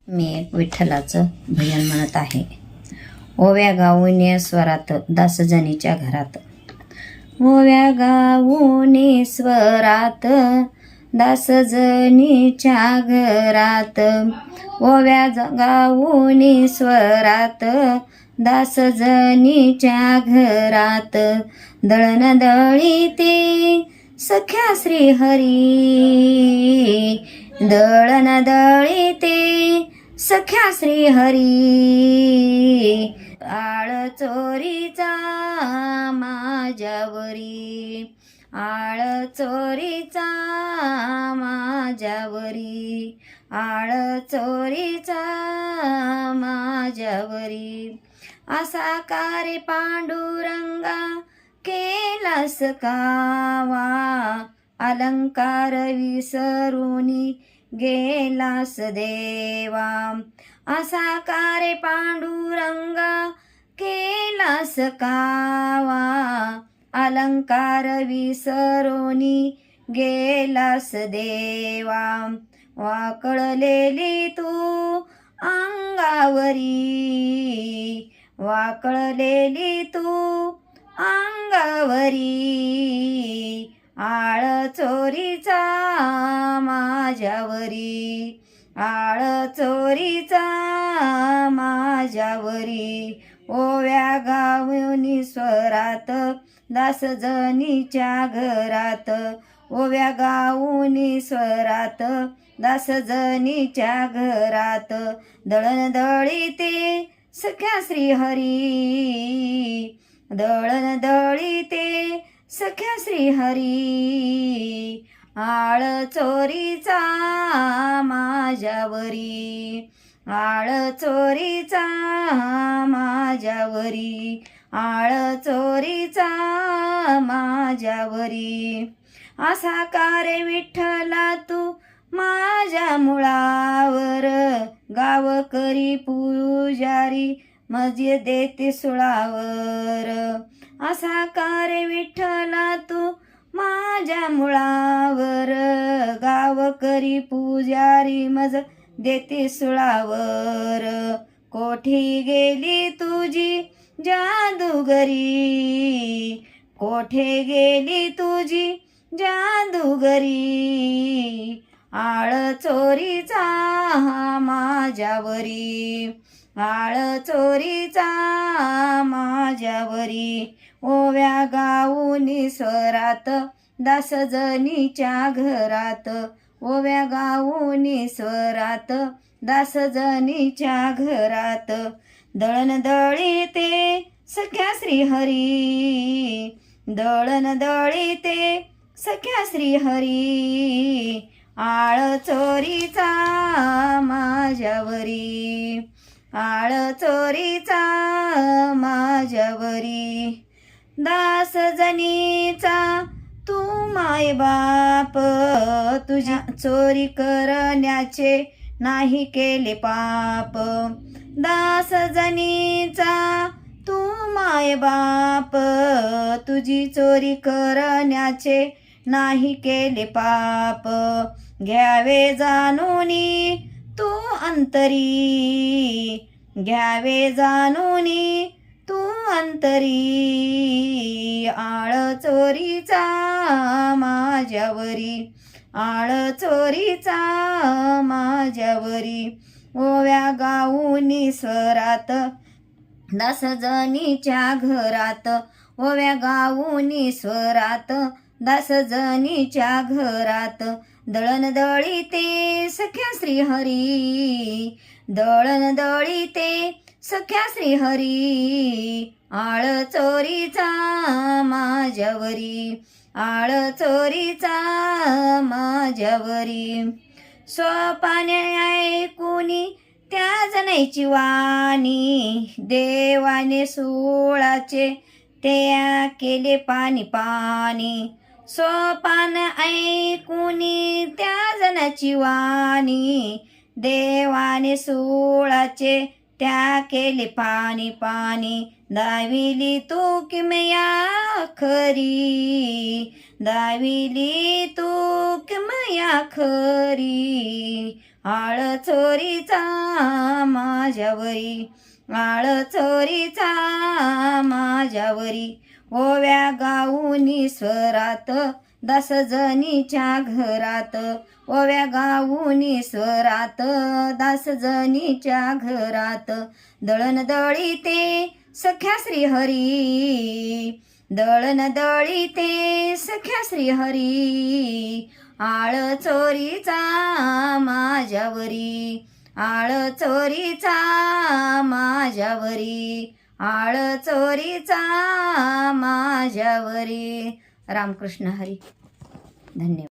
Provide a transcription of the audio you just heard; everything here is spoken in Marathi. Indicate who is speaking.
Speaker 1: मी एक विठ्ठलाचं भजन म्हणत आहे. ओव्या गाऊन स्वरात दासजनीच्या घरात. ओव्या गाऊन स्वरात दासजनीच्या घरात. ओव्या गाऊन स्वरात दासजनीच्या घरात. दळण दळीते सख्या श्रीहरी. दळण दळीते सख्या श्रीहरी. आळ चोरीचा माझ्यावरी. आळ चोरीचा माझ्यावरी. आळ चोरीचा माझ्यावरी. असा कारे पांडुरंगा केलास कावा. अलंकार विसरूनी गेलास देवा. असा कारे पांडुरंगा केलास कावा. अलंकार विसरूनी गेलास देवा. वाकळलेली तू अंगावरी. वाकळलेली तू अंगावरी. आळ चोरीचा माझ्यावरी. आळ चोरीचा माझ्यावरी. ओव्या गाऊन स्वरात दासजनीच्या घरात. ओव्या गाऊन स्वरात दासजनीच्या घरात. दळण दळीते सख्या श्रीहरी. दळण दळीते सख्या श्रीहरी. आळ चोरीचा माझ्यावरी. आळ चोरीचा माझ्यावरी. आळ चोरीचा माझ्यावरी. असा कारे विठ्ठला तू माझ्या मुळावर. गावकरी पुजारी मजे देते सुळावर. असा कारे विठ्ठला तू माझ्या मुळावर. गावकरी पुजारी मज देते सुळावर. कोठी गेली तुझी जादूगरी. कोठे गेली तुझी जादूगरी. आळ चोरीचा माझ्यावरी. आळ चोरीचा माझ्यावरी. ओव्या गाऊन स्वरात दासजनीच्या घरात. ओव्या गाऊन स्वरात दासजनीच्या घरात. दळण दळीते सख्या श्रीहरी. दळण दळीते सख्या श्रीहरी. आळ चोरीचा माझ्यावरी. आळ चोरीचा माझ्यावरी. दासजनीचा तू माय बाप. तुझी चोरी करण्याचे नाही केले पाप. दासजनीचा तू माय बाप. तुझी चोरी करण्याचे नाही केले पाप. घ्यावे जाणूनी तू अंतरी. घ्यावे जाणूनी तू अंतरी. आळ चोरीचा माझ्यावरी. आळ चोरीचा माझ्यावरी. ओव्या गाऊन स्वरात दासजनीच्या घरात. ओव्या गाऊन स्वरात दासजनीच्या घरात. दळण दळीते सख्या श्रीहरी. दळण दळीते सख्या श्रीहरी. आळ चोरीचा माझ्यावरी. आळ चोरीचा माझ्यावरी. स्वपाने ऐकुनी त्या जनाईची वाणी. देवाने सोळाचे त्या केले पाणी पाणी. स्वपान ऐकुनी त्या जनाची वाणी. देवाने सोळाचे त्या केले पाणी पाणी. दाविली तू किमया खरी. दाविली तू किमया खरी. आळ चोरीचा माझ्यावरी, आळ चोरीचा माझ्यावरी. ओव्या गाऊनी स्वरात दासजनीच्या घरात, ओव्या गाऊनी स्वरात दासजनीच्या घरात. दळण दळीते सख्या श्रीहरी, दळण दळीते सख्या श्रीहरी. आळ चोरीचा माझ्यावरी, आळ चोरीचा माझ्यावरी, आळ चोरीचा माझ्यावरी. रामकृष्ण हरी. धन्यवाद.